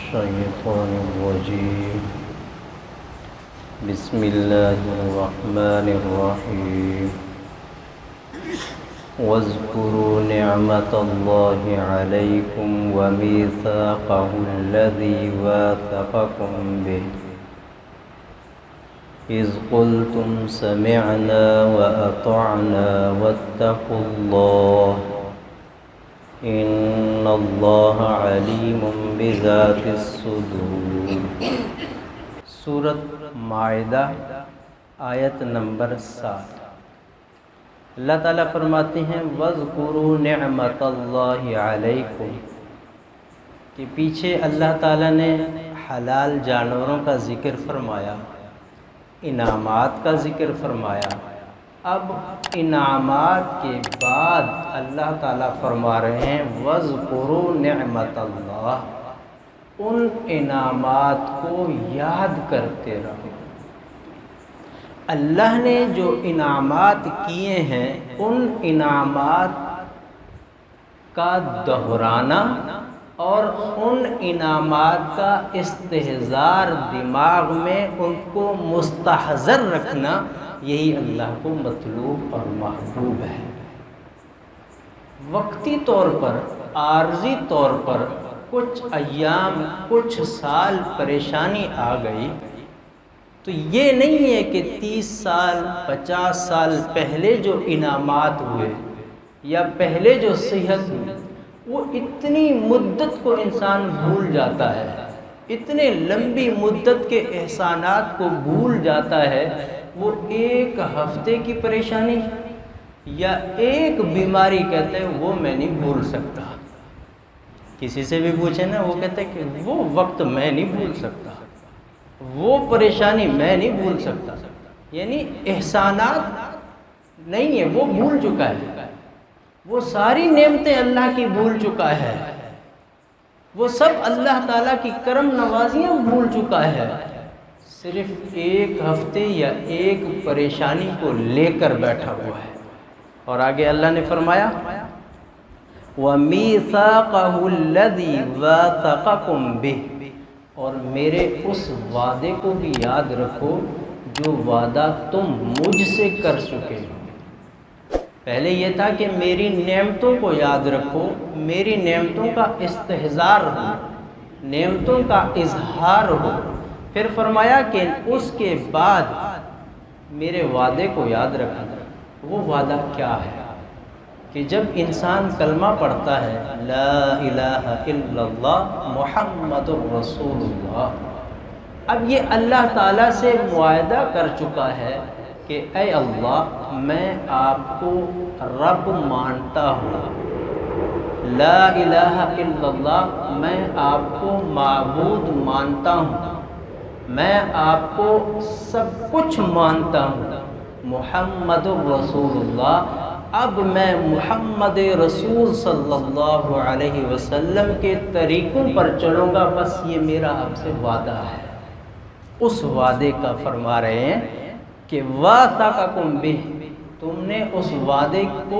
الشيطان الرجيم. بسم الله الرحمن الرحيم. واذكروا نعمة الله عليكم وميثاقه الذي واثقكم به إذ قلتم سمعنا وأطعنا واتقوا الله إن الله عليم بذات الصدور. سورۃ مائدہ آیت نمبر 7. اللہ تعالیٰ فرماتے ہیں وَاذْكُرُوا نِعْمَةَ اللَّهِ عَلَيْكُمْ، کہ پیچھے اللہ تعالیٰ نے حلال جانوروں کا ذکر فرمایا، انعامات کا ذکر فرمایا. اب انعامات کے بعد اللہ تعالیٰ فرما رہے ہیں وَاذْكُرُوا نِعْمَةَ اللَّهِ، ان انعامات کو یاد کرتے رہو. اللہ نے جو انعامات کیے ہیں ان انعامات کا دہرانا اور ان انعامات کا استحضار دماغ میں ان کو مستحضر رکھنا، یہی اللہ کو مطلوب اور محبوب ہے. وقتی طور پر، عارضی طور پر کچھ ایام، کچھ سال پریشانی آ گئی تو یہ نہیں ہے کہ 30 سال 50 سال پہلے جو انعامات ہوئے یا پہلے جو صحت ہوئی وہ اتنی مدت کو انسان بھول جاتا ہے، اتنے لمبی مدت کے احسانات کو بھول جاتا ہے. وہ ایک ہفتے کی پریشانی یا ایک بیماری کہتے ہیں وہ میں نہیں بھول سکتا. کسی سے بھی پوچھے نا، وہ کہتے ہیں کہ وہ وقت میں نہیں بھول سکتا، وہ پریشانی میں نہیں بھول سکتا. یعنی احسانات نہیں ہے، وہ بھول چکا ہے. وہ ساری نعمتیں اللہ کی بھول چکا ہے، وہ سب اللہ تعالیٰ کی کرم نوازیاں بھول چکا ہے. صرف ایک ہفتے یا ایک پریشانی کو لے کر بیٹھا ہوا ہے. اور آگے اللہ نے فرمایا وَمِيثَاقَهُ الَّذِي وَاثَقَكُمْ بِهِ، اور میرے اس وعدے کو بھی یاد رکھو جو وعدہ تم مجھ سے کر چکے ہو. پہلے یہ تھا کہ میری نعمتوں کو یاد رکھو، میری نعمتوں کا استحضار ہو، نعمتوں کا اظہار ہو. پھر فرمایا کہ اس کے بعد میرے وعدے کو یاد رکھنا. وہ وعدہ کیا ہے کہ جب انسان کلمہ پڑھتا ہے لا الہ الا اللہ محمد رسول اللہ، اب یہ اللہ تعالیٰ سے معاہدہ کر چکا ہے کہ اے اللہ میں آپ کو رب مانتا ہوں، لا الہ الا اللہ میں آپ کو معبود مانتا ہوں، میں آپ کو سب کچھ مانتا ہوں، محمد رسول اللہ. اب میں محمد رسول صلی اللہ علیہ وسلم کے طریقوں پر چلوں گا، بس یہ میرا آپ سے وعدہ ہے. اس وعدے کا فرما رہے ہیں کہ وَاثَقَكُمْ بِهِ، تم نے اس وعدے کو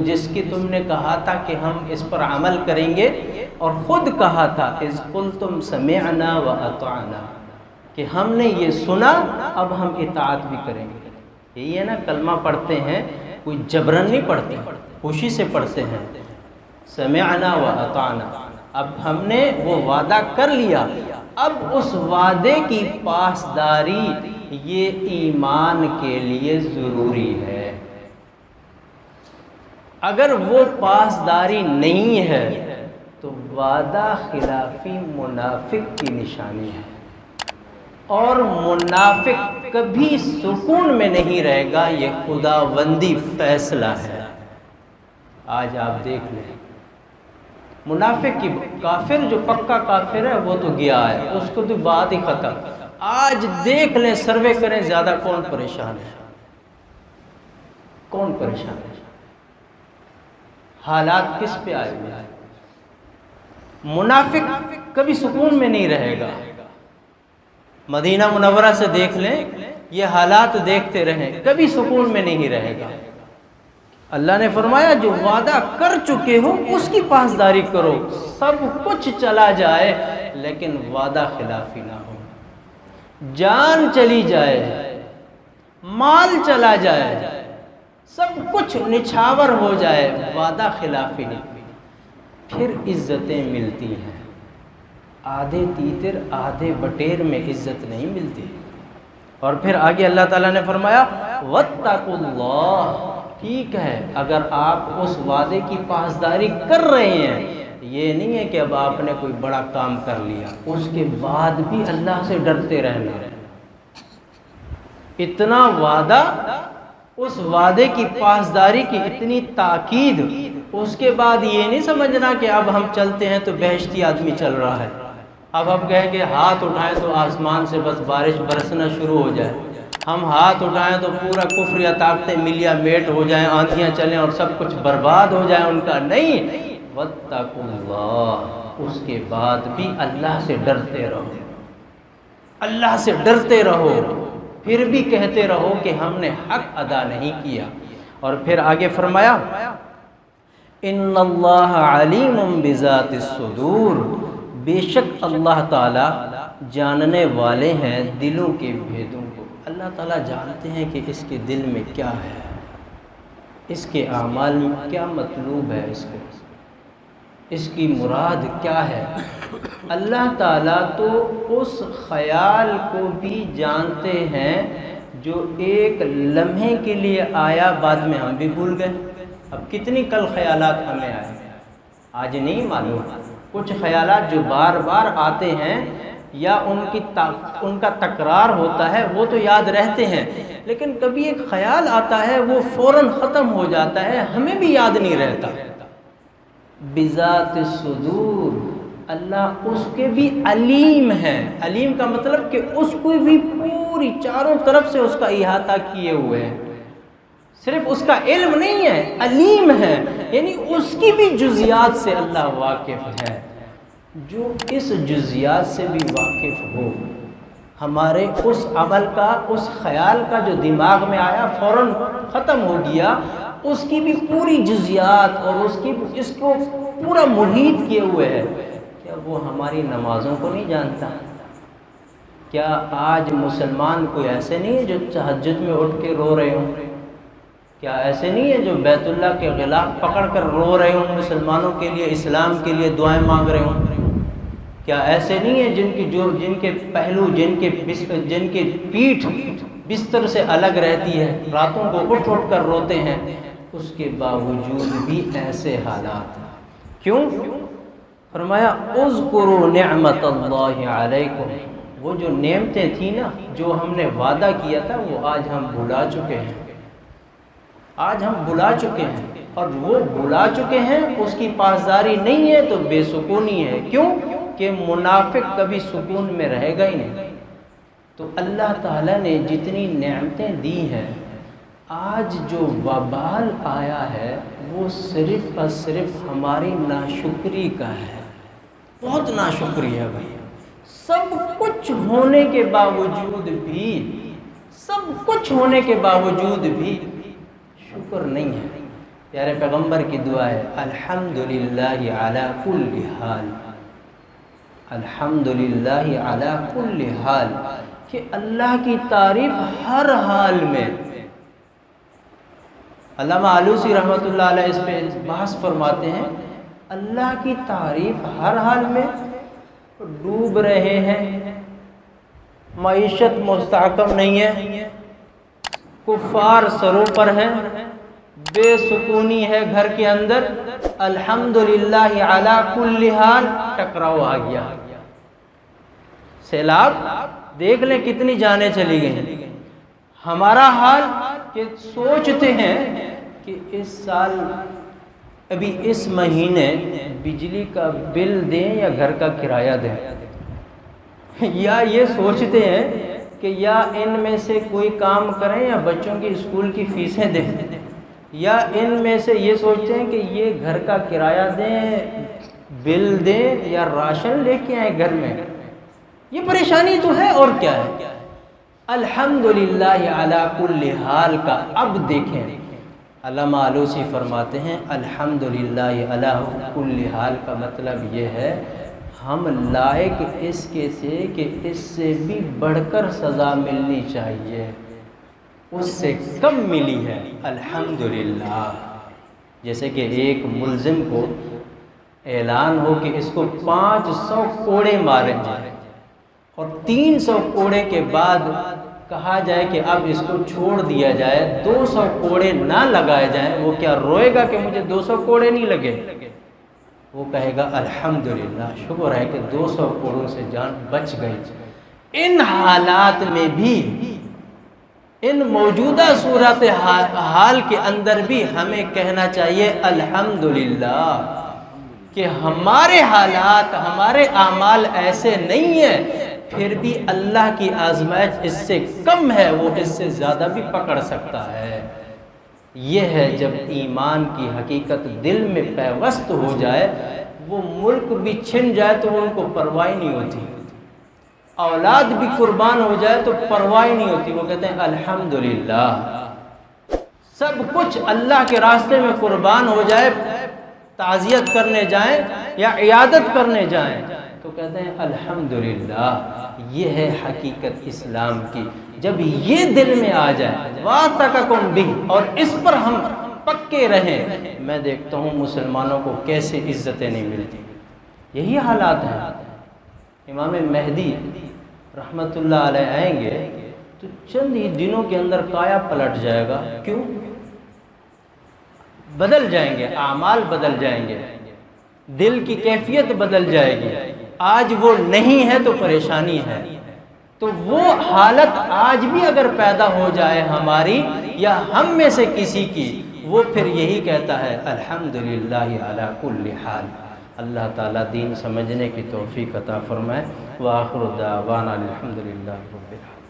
جس کی تم نے کہا تھا کہ ہم اس پر عمل کریں گے، اور خود کہا تھا اِذْ قُلْتُمْ سَمِعْنَا وَأَطَعْنَا، کہ ہم نے یہ سنا اب ہم اطاعت بھی کریں گے. یہی ہے نا، کلمہ پڑھتے ہیں کوئی جبرن نہیں پڑھتے، خوشی سے پڑھتے ہیں سمعنا و اطعنا. اب ہم نے وہ وعدہ کر لیا، اب اس وعدے کی پاسداری یہ ایمان کے لیے ضروری ہے. اگر وہ پاسداری نہیں ہے تو وعدہ خلافی منافق کی نشانی ہے، اور منافق کبھی سکون میں نہیں رہے گا. یہ خداوندی فیصلہ ہے. آج آپ دیکھ لیں منافق کی، کافر جو پکا کافر ہے وہ تو گیا ہے، اس کو تو بات ہی ختم. آج دیکھ لیں، سروے کریں زیادہ کون پریشان ہے، کون پریشان ہے، حالات کس پہ آئے ہوئے ہیں. منافق کبھی سکون میں نہیں رہے گا. مدینہ منورہ سے دیکھ لیں، یہ حالات دیکھتے رہیں، کبھی سکون میں نہیں رہے گا. اللہ نے فرمایا جو وعدہ کر چکے ہو اس کی پاسداری کرو، سب کچھ چلا جائے لیکن وعدہ خلافی نہ ہو، جان چلی جائے، مال چلا جائے، سب کچھ نچھاور ہو جائے، وعدہ خلافی نہیں، پھر عزتیں ملتی ہیں۔ آدھے تیتر آدھے بٹیر میں عزت نہیں ملتی۔ اور پھر آگے اللہ تعالیٰ نے فرمایا وَاتَّقُوا اللَّهَ، ٹھیک ہے اگر آپ اس وعدے کی پاسداری کر رہے ہیں، یہ نہیں ہے کہ اب آپ نے کوئی بڑا کام کر لیا اس کے بعد بھی اللہ سے ڈرتے رہنا۔ اتنا وعدہ، اس وعدے کی پاسداری کی اتنی تاکید، اس کے بعد یہ نہیں سمجھنا کہ اب ہم چلتے ہیں تو بہشتی آدمی چل رہا ہے، اب ہم کہیں کہ ہاتھ اٹھائیں تو آسمان سے بس بارش برسنا شروع ہو جائے، ہم ہاتھ اٹھائیں تو پورا کفر یا طاقتیں ملیا میٹ ہو جائیں، آندھیاں چلیں اور سب کچھ برباد ہو جائے ان کا، نہیں، وَاتَّقُوا اللَّهَ، اس کے بعد بھی اللہ سے ڈرتے رہو، اللہ سے ڈرتے رہو، پھر بھی کہتے رہو کہ ہم نے حق ادا نہیں کیا۔ اور پھر آگے فرمایا ان اللہ علیم بذات الصدور، بے شک اللہ تعالیٰ جاننے والے ہیں دلوں کے بھیدوں کو۔ اللہ تعالیٰ جانتے ہیں کہ اس کے دل میں کیا ہے، اس کے اعمال میں کیا مطلوب ہے، اس کی مراد کیا ہے۔ اللہ تعالیٰ تو اس خیال کو بھی جانتے ہیں جو ایک لمحے کے لیے آیا بعد میں ہم بھی بھول گئے۔ اب کتنی کل خیالات ہمیں آئے، آج نہیں معلوم، کچھ خیالات جو بار بار آتے ہیں یا ان کا تکرار ہوتا ہے وہ تو یاد رہتے ہیں، لیکن کبھی ایک خیال آتا ہے وہ فوراً ختم ہو جاتا ہے، ہمیں بھی یاد نہیں رہتا۔ بذات الصدور، اللہ اس کے بھی علیم ہے، علیم کا مطلب کہ اس کو بھی پوری چاروں طرف سے اس کا احاطہ کیے ہوئے ہیں، صرف اس کا علم نہیں ہے، علیم ہے، یعنی اس کی بھی جزیات سے اللہ واقف ہے۔ جو اس جزیات سے بھی واقف ہو، ہمارے اس عمل کا، اس خیال کا جو دماغ میں آیا فوراً ختم ہو گیا، اس کی بھی پوری جزیات اور اس کو پورا محیط کیے ہوئے ہے، کیا وہ ہماری نمازوں کو نہیں جانتا؟ کیا آج مسلمان کوئی ایسے نہیں ہے جو تہجد میں اٹھ کے رو رہے ہوں؟ کیا ایسے نہیں ہے جو بیت اللہ کے غلاف پکڑ کر رو رہے ہوں، مسلمانوں کے لیے، اسلام کے لیے دعائیں مانگ رہے ہوں؟ کیا ایسے نہیں ہے جن کے پہلو، جن کے پیٹھ بستر سے الگ رہتی ہے، راتوں کو اٹھ اٹھ کر روتے ہیں، اس کے باوجود بھی ایسے حالات ہیں؟ کیوں؟ فرمایا اذکروا نعمت اللہ علیکم، وہ جو نعمتیں تھیں نا، جو ہم نے وعدہ کیا تھا، وہ آج ہم بھلا چکے ہیں، آج ہم بھلا چکے ہیں، اور وہ بھلا چکے ہیں، اس کی پاسداری نہیں ہے تو بے سکونی ہے۔ کیوں؟ کہ منافق کبھی سکون میں رہے گا ہی نہیں۔ تو اللہ تعالیٰ نے جتنی نعمتیں دی ہیں، آج جو وبال آیا ہے وہ صرف اور صرف ہماری ناشکری کا ہے، بہت ناشکری ہے بھائی۔ سب کچھ ہونے کے باوجود بھی، سب کچھ ہونے کے باوجود بھی شکر نہیں ہے۔ پیارے پیغمبر کی دعا ہے الحمدللہ علی کل حال، الحمدللہ علی کل حال، کہ اللہ کی تعریف ہر حال میں۔ علامہ آلوسی رحمۃ اللہ علیہ اس پہ بحث فرماتے ہیں، اللہ کی تعریف ہر حال میں، ڈوب رہے ہیں، معیشت مستحکم نہیں ہے، کفار سروں پر ہیں، بے سکونی ہے گھر کے اندر، الحمدللہ علی کل حال، ٹکراؤ آ گیا، سیلاب دیکھ لیں کتنی جانیں چلی گئیں۔ ہمارا حال کہ سوچتے ہیں کہ اس سال، ابھی اس مہینے بجلی کا بل دیں یا گھر کا کرایہ دیں، یا یہ سوچتے ہیں کہ یا ان میں سے کوئی کام کریں یا بچوں کی اسکول کی فیسیں دیں، یا ان میں سے یہ سوچتے ہیں کہ یہ گھر کا کرایہ دیں، بل دیں یا راشن لے کے آئیں گھر میں۔ یہ پریشانی تو ہے، اور کیا ہے؟ الحمدللہ علی کل حال کا اب دیکھیں، علامہ آلوسی فرماتے ہیں الحمدللہ علی کل حال کا مطلب یہ ہے ہم لائق اس کے سے کہ اس سے بھی بڑھ کر سزا ملنی چاہیے، اس سے کم ملی ہے الحمدللہ۔ جیسے کہ ایک ملزم کو اعلان ہو کہ اس کو 500 کوڑے مارے جائیں اور 300 کوڑے کے بعد کہا جائے کہ اب اس کو چھوڑ دیا جائے، 200 کوڑے نہ لگائے جائیں، وہ کیا روئے گا کہ مجھے 200 کوڑے نہیں لگے؟ وہ کہے گا الحمدللہ، شکر ہے کہ 200 کوڑوں سے جان بچ گئی۔ ان حالات میں بھی، ان موجودہ صورتحال کے اندر بھی ہمیں کہنا چاہیے الحمدللہ کہ ہمارے حالات، ہمارے اعمال ایسے نہیں ہیں، پھر بھی اللہ کی آزمائش اس سے کم ہے، وہ اس سے زیادہ بھی پکڑ سکتا ہے۔ یہ ہے جب ایمان کی حقیقت دل میں پیوست ہو جائے، وہ ملک بھی چھن جائے تو ان کو پرواہ نہیں ہوتی، اولاد بھی قربان ہو جائے تو پرواہ نہیں ہوتی، وہ کہتے ہیں الحمدللہ۔ سب کچھ اللہ کے راستے میں قربان ہو جائے، تعزیت کرنے جائیں یا عیادت کرنے جائیں تو کہتے ہیں الحمدللہ۔ یہ ہے حقیقت اسلام کی۔ جب یہ دل میں آ جائے وَاثَقَكُمْ بِهِ، اور اس پر ہم پکے رہیں، میں دیکھتا ہوں مسلمانوں کو کیسے عزتیں نہیں ملتی۔ یہی حالات ہیں۔ امام مہدی رحمت اللہ علیہ آئیں گے تو چند ہی دنوں کے اندر کایا پلٹ جائے گا۔ کیوں؟ بدل جائیں گے، اعمال بدل جائیں گے، دل کی کیفیت بدل جائے گی۔ آج وہ نہیں ہے تو پریشانی ہے۔ تو وہ حالت آج بھی اگر پیدا ہو جائے ہماری یا ہم میں سے کسی کی، وہ پھر یہی کہتا ہے الحمدللہ علی کل حال۔ اللہ تعالیٰ دین سمجھنے کی توفیق عطا فرمائے۔ وآخر دعوانا الحمدللہ رب العالمین۔